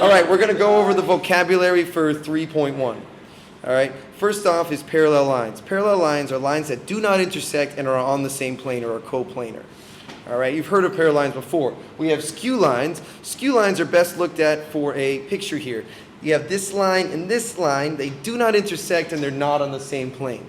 All right, we're going to go over the vocabulary for 3.1. All right, first off is parallel lines. Parallel lines are lines that do not intersect and are on the same plane or are coplanar. All right, you've heard of parallel lines before. We have skew lines. Skew lines are best looked at for a picture here. You have this line and this line. They do not intersect and they're not on the same plane.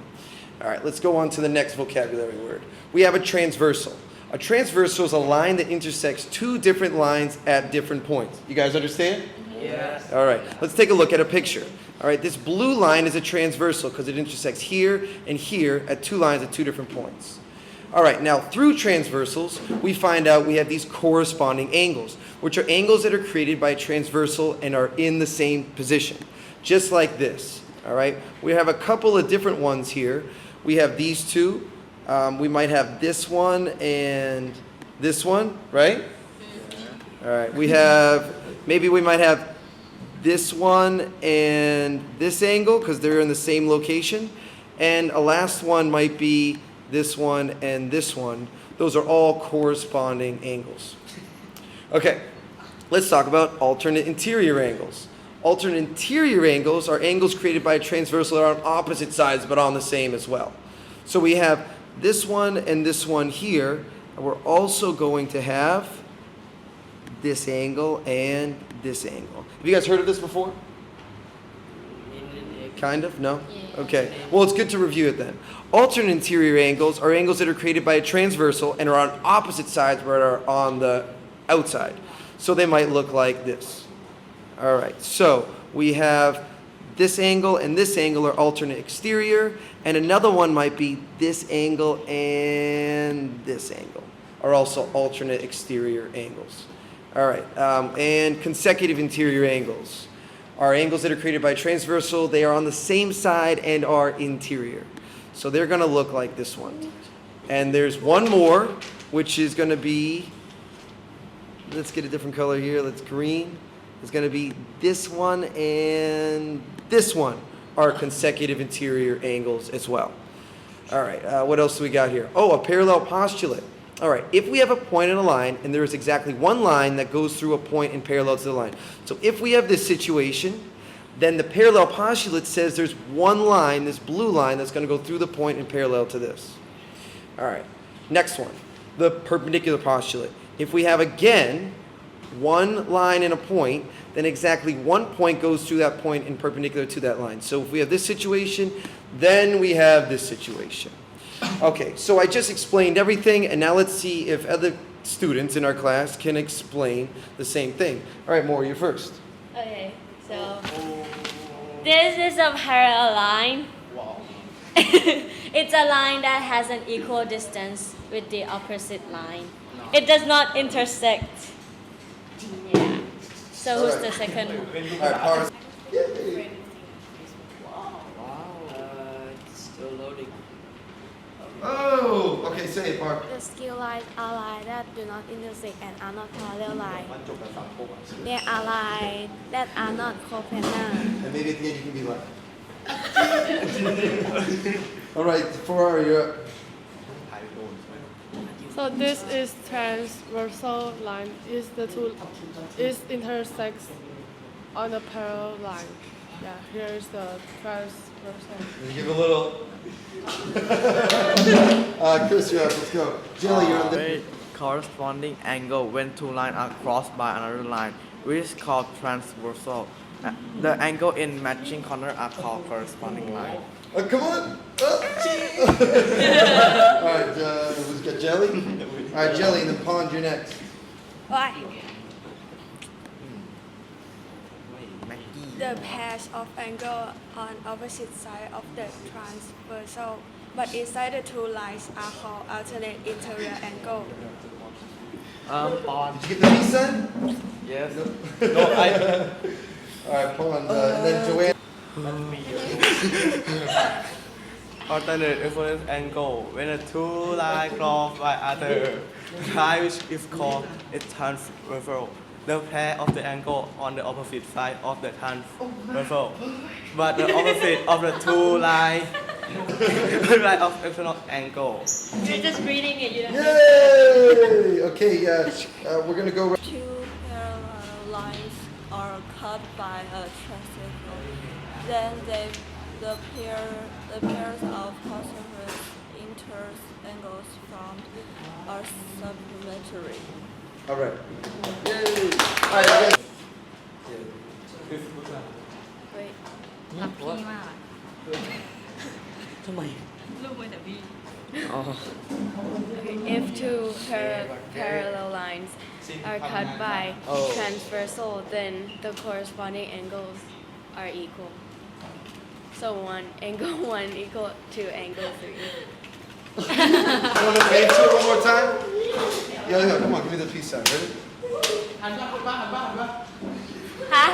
All right, let's go on to the next vocabulary word. We have a transversal. A transversal is a line that intersects two different lines at different points. You guys understand? Yes. All right, let's take a look at a picture. All right, this blue line is a transversal because it intersects here and here at two lines at two different points. All right, now through transversals, we find out we have these corresponding angles, which are angles that are created by a transversal and are in the same position, just like this. All right, we have a couple of different ones here. We have these two. We might have this one and this one, right? All right, we might have this one and this angle because they're in the same location. And a last one might be this one and this one. Those are all corresponding angles. Okay, let's talk about alternate interior angles. Alternate interior angles are angles created by a transversal that are on opposite sides but on the same as well. So we have this one and this one here, and we're also going to have this angle and this angle. Have you guys heard of this before? Kind of? No? Yeah. Okay. Well, it's good to review it then. Alternate interior angles are angles that are created by a transversal and are on opposite sides but are on the outside. So they might look like this. All right. So we have this angle and this angle are alternate exterior, and another one might be this angle and this angle are also alternate exterior angles. All right. And consecutive interior angles are angles that are created by transversal. They are on the same side and are interior. So they're going to look like this one. And there's one more, which is going to be, let's get a different color here. Let's green. It's going to be this one and this one are consecutive interior angles as well. All right, what else do we got here? Oh, a parallel postulate. All right, if we have a point in a line and there is exactly one line that goes through a point in parallel to the line. So if we have this situation, then the parallel postulate says there's one line, this blue line, that's going to go through the point in parallel to this. All right, next one, the perpendicular postulate. If we have, again, one line and a point, then exactly one point goes through that point in perpendicular to that line. So if we have this situation, then we have this situation. Okay, so I just explained everything, and now let's see if other students in our class can explain the same thing. All right, Maury, you're first. Okay, so this is a parallel line. Wow. It's a line that has an equal distance with the opposite line. It does not intersect. Yeah. So who's the second? All right, Paris. It's still loading. Oh, okay, say it, Park. The skew lines are lines that do not intersect and are not parallel lines. They are lines that are not coplanar. And maybe at the end you can be like. All right, Ferrari, you're up. So this is transversal line. Is intersects on the parallel line. Yeah, here is the transversal. Give a little. Chris, you're up. Let's go. Jelly, you're on the. Corresponding angle when two lines are crossed by another line, which is called transversal. The angle in matching corner are called corresponding line. Come on. All right, who's got Jelly? All right, Jelly, and then Pond, you're next. Why? Mackie. The pairs of angle on opposite side of the transversal, but inside the two lines are called alternate interior angle. On. Did you get the B sign? Yes. No, I. All right, Pond, and then Joanne. Alternate reference angle when the two lines cross by other line, which is called a transversal. The pair of the angle on the opposite side of the transversal, but the opposite of the two lines line of external angle. You're just reading it, you don't know. Yay! Okay, we're gonna go. Two parallel lines are cut by a transversal, then the pairs of consequent interangles formed are supplementary. All right. Yay. All right. Okay. เฮ้ย รักพี่มาก ทำไม If two parallel lines are cut by Oh. transversal, then the corresponding angles are equal. So angle 1 equal to angle 3. You want to wave to it one more time? Yeah, come on, give me the peace sign. Ready? ฮะ